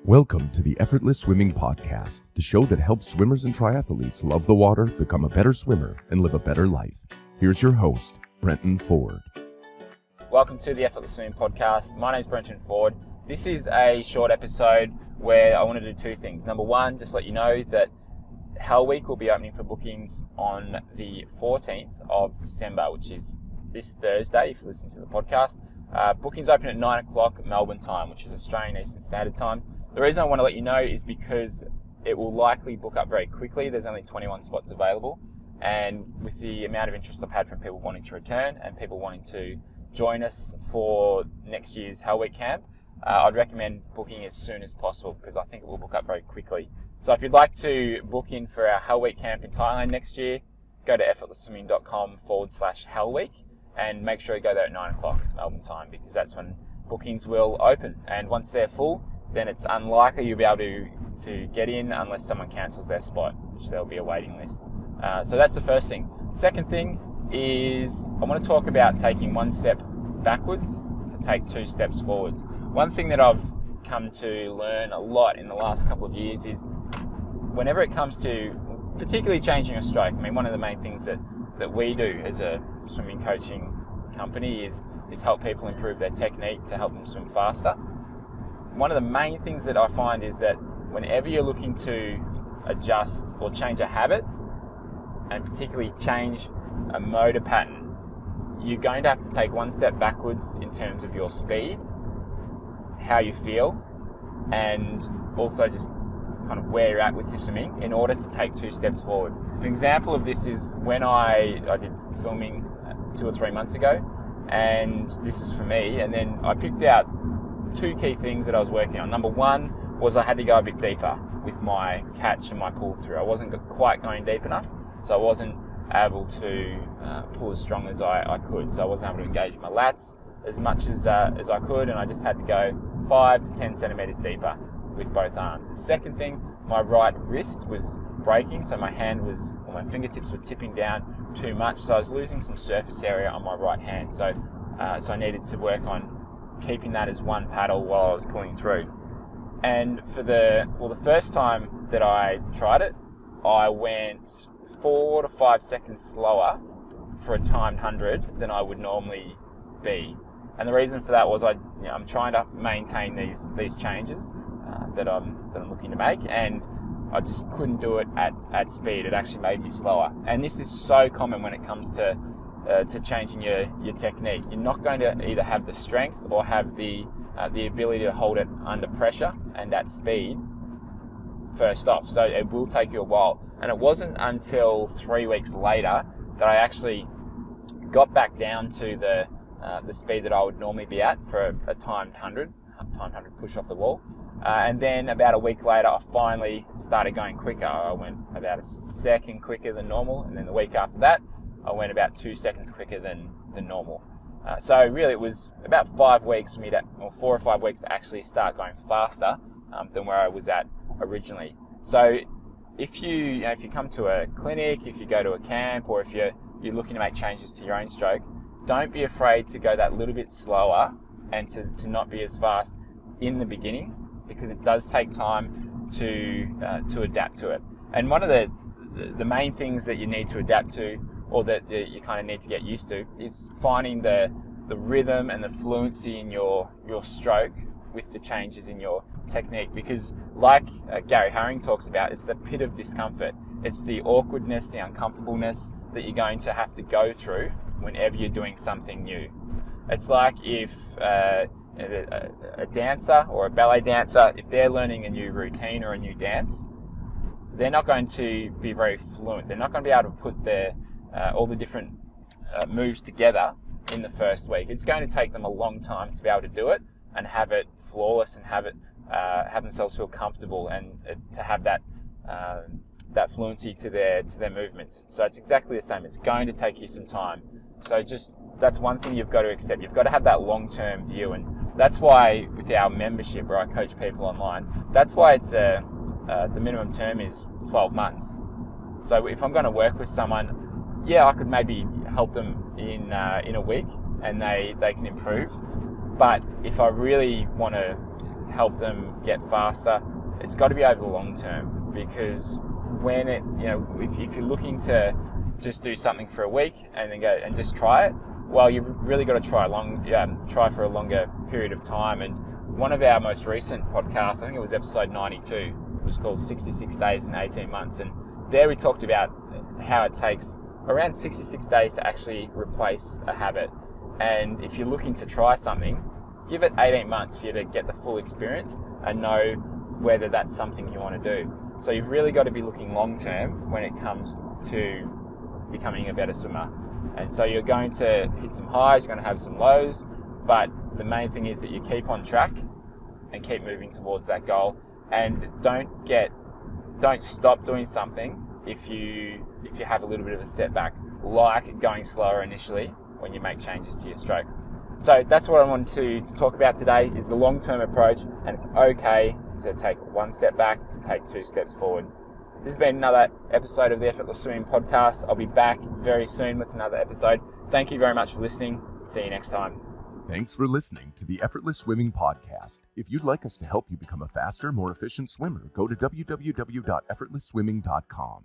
Welcome to the Effortless Swimming Podcast, the show that helps swimmers and triathletes love the water, become a better swimmer, and live a better life. Here's your host, Brenton Ford. Welcome to the Effortless Swimming Podcast. My name is Brenton Ford. This is a short episode where I want to do two things. Number one, just let you know that Hell Week will be opening for bookings on the 14th of December, which is this Thursday, if you listen to the podcast. Bookings open at 9 o'clock Melbourne time, which is Australian Eastern Standard Time. The reason I want to let you know is because it will likely book up very quickly. There's only 21 spots available. And with the amount of interest I've had from people wanting to return and people wanting to join us for next year's Hell Week camp, I'd recommend booking as soon as possible because I think it will book up very quickly. So if you'd like to book in for our Hell Week camp in Thailand next year, go to effortlessswimming.com/Hell Week and make sure you go there at 9 o'clock Melbourne time because that's when bookings will open. And once they're full, then it's unlikely you'll be able to get in unless someone cancels their spot, which there'll be a waiting list. So that's the first thing. Second thing is I want to talk about taking one step backwards to take two steps forwards. One thing that I've come to learn a lot in the last couple of years is whenever it comes to particularly changing a stroke, I mean, one of the main things that we do as a swimming coaching company is help people improve their technique to help them swim faster. One of the main things that I find is that whenever you're looking to adjust or change a habit, and particularly change a motor pattern, you're going to have to take one step backwards in terms of your speed, how you feel, and also just kind of where you're at with your swimming in order to take two steps forward. An example of this is when I did filming 2 or 3 months ago, and this is for me, and then I picked out two key things that I was working on. Number one was I had to go a bit deeper with my catch and my pull through. I wasn't quite going deep enough, so I wasn't able to pull as strong as I could. So I wasn't able to engage my lats as much as I could, and I just had to go 5 to 10 centimeters deeper with both arms. The second thing, my right wrist was breaking, so my fingertips were tipping down too much, so I was losing some surface area on my right hand. So I needed to work on keeping that as one paddle while I was pulling through. And for the first time that I tried it, I went 4 to 5 seconds slower for a timed 100 than I would normally be. And the reason for that was I'm trying to maintain these changes that I'm looking to make, and I just couldn't do it at speed. It actually made me slower. And this is so common when it comes to changing your technique. You're not going to either have the strength or have the ability to hold it under pressure and at speed first off. So it will take you a while. And it wasn't until 3 weeks later that I actually got back down to the speed that I would normally be at for a timed 100 push off the wall. And then about a week later, I finally started going quicker. I went about a second quicker than normal. And then the week after that, I went about 2 seconds quicker than normal. So really it was about 5 weeks for me 4 or 5 weeks to actually start going faster than where I was at originally. So if you come to a clinic, if you go to a camp, or if you're looking to make changes to your own stroke, don't be afraid to go that little bit slower and to not be as fast in the beginning, because it does take time to adapt to it. And one of the main things that you need to adapt to, or that you kind of need to get used to, is finding the rhythm and the fluency in your stroke with the changes in your technique. Because like Gary Haring talks about, it's the pit of discomfort. It's the awkwardness, the uncomfortableness that you're going to have to go through whenever you're doing something new. It's like if a dancer or a ballet dancer, if they're learning a new routine or a new dance, they're not going to be very fluent. They're not going to be able to put all the different moves together in the first week. It's going to take them a long time to be able to do it and have it flawless and have themselves feel comfortable and to have that fluency to their movements. So it's exactly the same. It's going to take you some time. So that's one thing you've got to accept. You've got to have that long-term view, and that's why with our membership where I coach people online, that's why it's the minimum term is 12 months. So if I'm going to work with someone, I could maybe help them in a week and they can improve. But if I really want to help them get faster, it's got to be over the long term, because when if you're looking to just do something for a week and then go and just try it, well, you've really got to try for a longer period of time. And one of our most recent podcasts, I think it was episode 92, was called 66 Days and 18 Months. And there we talked about how it takes around 66 days to actually replace a habit. And if you're looking to try something, give it 18 months for you to get the full experience and know whether that's something you want to do. So you've really got to be looking long term when it comes to becoming a better swimmer. And so you're going to hit some highs, you're going to have some lows, but the main thing is that you keep on track and keep moving towards that goal. And don't stop doing something if you have a little bit of a setback, like going slower initially when you make changes to your stroke. So that's what I wanted to talk about today, is the long-term approach, and it's okay to take one step back, to take 2 steps forward. This has been another episode of the Effortless Swimming Podcast. I'll be back very soon with another episode. Thank you very much for listening. See you next time. Thanks for listening to the Effortless Swimming Podcast. If you'd like us to help you become a faster, more efficient swimmer, go to www.effortlessswimming.com.